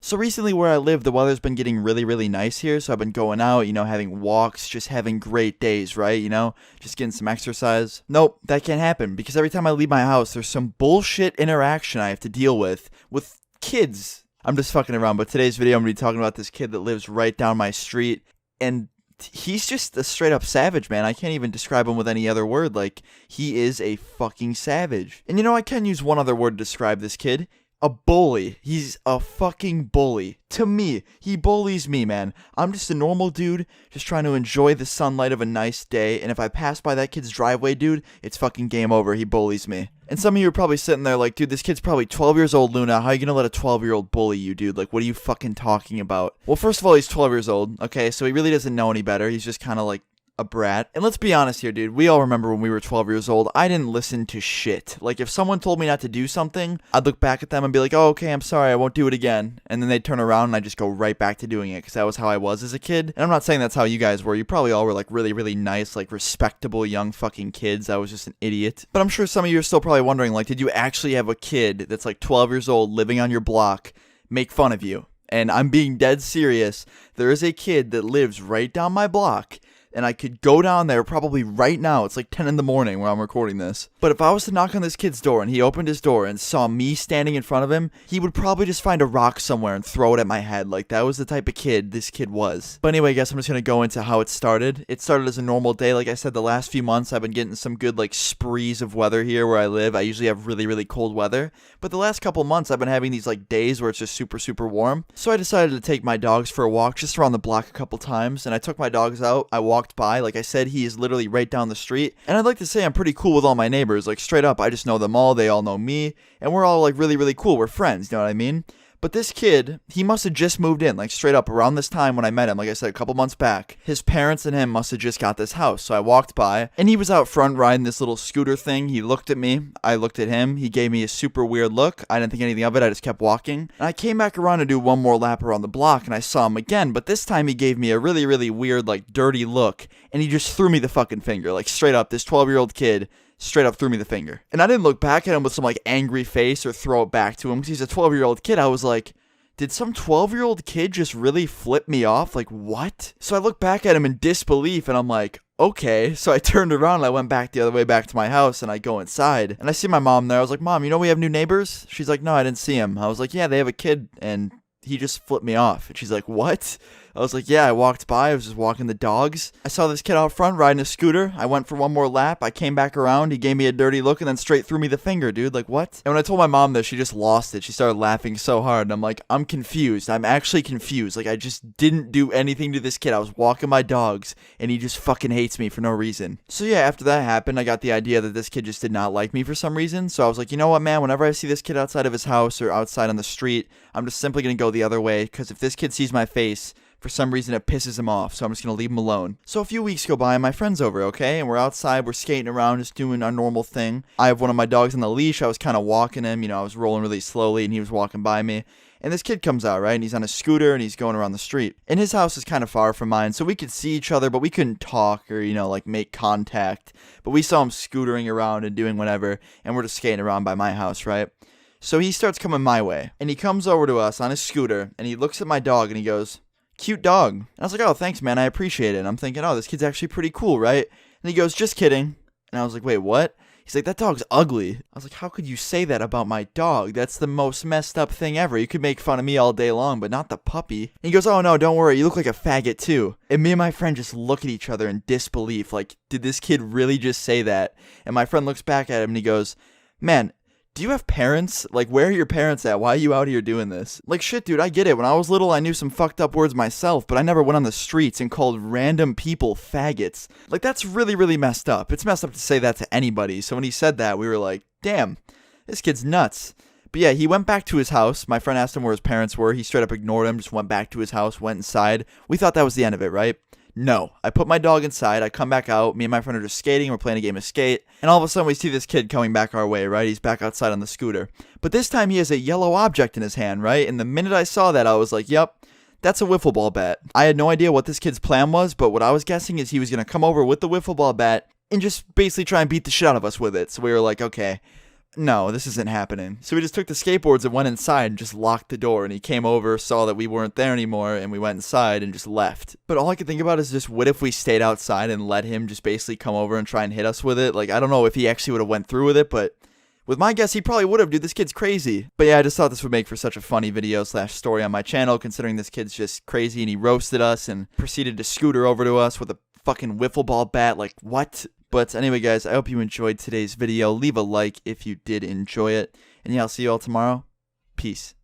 So recently where I live, the weather's been getting really, really nice here. So I've been going out, having walks, just having great days, right? Just getting some exercise. Nope, that can't happen because every time I leave my house, there's some bullshit interaction I have to deal with kids. I'm just fucking around, but today's video I'm going to be talking about this kid that lives right down my street, and he's just a straight up savage, man. I can't even describe him with any other word. Like, he is a fucking savage. And I can use one other word to describe this kid. A bully. He's a fucking bully. To me, he bullies me, man. I'm just a normal dude, just trying to enjoy the sunlight of a nice day, and if I pass by that kid's driveway, dude, it's fucking game over. He bullies me. And some of you are probably sitting there like, dude, this kid's probably 12 years old, Luna. How are you gonna let a 12-year-old bully you, dude? Like, what are you fucking talking about? Well, first of all, he's 12 years old, okay? So he really doesn't know any better. He's just kind of like a brat. And let's be honest here, dude. We all remember when we were 12 years old, I didn't listen to shit. Like, if someone told me not to do something, I'd look back at them and be like, oh, okay, I'm sorry, I won't do it again. And then they'd turn around and I'd just go right back to doing it because that was how I was as a kid. And I'm not saying that's how you guys were. You probably all were like really, really nice, like respectable young fucking kids. I was just an idiot. But I'm sure some of you are still probably wondering, like, did you actually have a kid that's like 12 years old living on your block make fun of you? And I'm being dead serious. There is a kid that lives right down my block, and I could go down there probably right now. It's like 10 in the morning when I'm recording this. But if I was to knock on this kid's door and he opened his door and saw me standing in front of him, he would probably just find a rock somewhere and throw it at my head. Like, that was the type of kid this kid was. But anyway, I guess I'm just going to go into how it started. It started as a normal day. Like I said, the last few months I've been getting some good like sprees of weather here where I live. I usually have really, really cold weather. But the last couple months I've been having these like days where it's just super, super warm. So I decided to take my dogs for a walk just around the block a couple times. And I took my dogs out. I walked by. Like I said, he is literally right down the street. And I'd like to say I'm pretty cool with all my neighbors. Like, straight up, I just know them all. They all know me. And we're all like really, really cool. We're friends. You know what I mean? But this kid, he must have just moved in, like straight up around this time when I met him, like I said, a couple months back. His parents and him must have just got this house. So I walked by and he was out front riding this little scooter thing. He looked at me. I looked at him. He gave me a super weird look. I didn't think anything of it. I just kept walking. And I came back around to do one more lap around the block and I saw him again. But this time he gave me a really, really weird, like dirty look. And he just threw me the fucking finger. Like, straight up, this 12-year-old kid straight up threw me the finger. And I didn't look back at him with some like angry face or throw it back to him because he's a 12-year-old kid. I was like, did some 12-year-old kid just really flip me off? Like, what? So I looked back at him in disbelief and I'm like, okay. So I turned around and I went back the other way back to my house and I go inside and I see my mom there. I was like, Mom, we have new neighbors? She's like, no, I didn't see him. I was like, yeah, they have a kid and he just flipped me off. And she's like, what? I was like, yeah, I walked by. I was just walking the dogs. I saw this kid out front riding a scooter. I went for one more lap. I came back around. He gave me a dirty look and then straight threw me the finger, dude. Like, what? And when I told my mom this, she just lost it. She started laughing so hard. And I'm like, I'm confused. I'm actually confused. Like, I just didn't do anything to this kid. I was walking my dogs and he just fucking hates me for no reason. So yeah, after that happened, I got the idea that this kid just did not like me for some reason. So I was like, you know what, man? Whenever I see this kid outside of his house or outside on the street, I'm just simply going to go the other way. Because if this kid sees my face, for some reason it pisses him off, so I'm just going to leave him alone. So a few weeks go by and my friend's over, okay? And we're outside, we're skating around, just doing our normal thing. I have one of my dogs on the leash. I was kind of walking him, I was rolling really slowly and he was walking by me. And this kid comes out, right? And he's on a scooter and he's going around the street. And his house is kind of far from mine, so we could see each other, but we couldn't talk or, like make contact. But we saw him scootering around and doing whatever, and we're just skating around by my house, right? So he starts coming my way. And he comes over to us on his scooter and he looks at my dog and he goes, cute dog. And I was like, oh, thanks, man. I appreciate it. And I'm thinking, oh, this kid's actually pretty cool, right? And he goes, just kidding. And I was like, wait, what? He's like, that dog's ugly. I was like, how could you say that about my dog? That's the most messed up thing ever. You could make fun of me all day long, but not the puppy. And he goes, oh, no, don't worry. You look like a faggot, too. And me and my friend just look at each other in disbelief. Like, did this kid really just say that? And my friend looks back at him and he goes, man, do you have parents? Like, where are your parents at? Why are you out here doing this? Like, shit, dude, I get it. When I was little, I knew some fucked up words myself, but I never went on the streets and called random people faggots. Like, that's really, really messed up. It's messed up to say that to anybody. So when he said that, we were like, damn, this kid's nuts. But yeah, he went back to his house. My friend asked him where his parents were. He straight up ignored him, just went back to his house, went inside. We thought that was the end of it, right? No. I put my dog inside. I come back out. Me and my friend are just skating. We're playing a game of skate. And all of a sudden we see this kid coming back our way, right? He's back outside on the scooter. But this time he has a yellow object in his hand, right? And the minute I saw that, I was like, yep, that's a wiffle ball bat. I had no idea what this kid's plan was, but what I was guessing is he was going to come over with the wiffle ball bat and just basically try and beat the shit out of us with it. So we were like, okay, no, this isn't happening. So we just took the skateboards and went inside and just locked the door. And he came over, saw that we weren't there anymore, and we went inside and just left. But all I could think about is just what if we stayed outside and let him just basically come over and try and hit us with it? Like, I don't know if he actually would have went through with it, but with my guess, he probably would have, dude. This kid's crazy. But yeah, I just thought this would make for such a funny video / story on my channel, considering this kid's just crazy and he roasted us and proceeded to scooter over to us with a fucking wiffle ball bat. Like, what? But anyway, guys, I hope you enjoyed today's video. Leave a like if you did enjoy it. And yeah, I'll see you all tomorrow. Peace.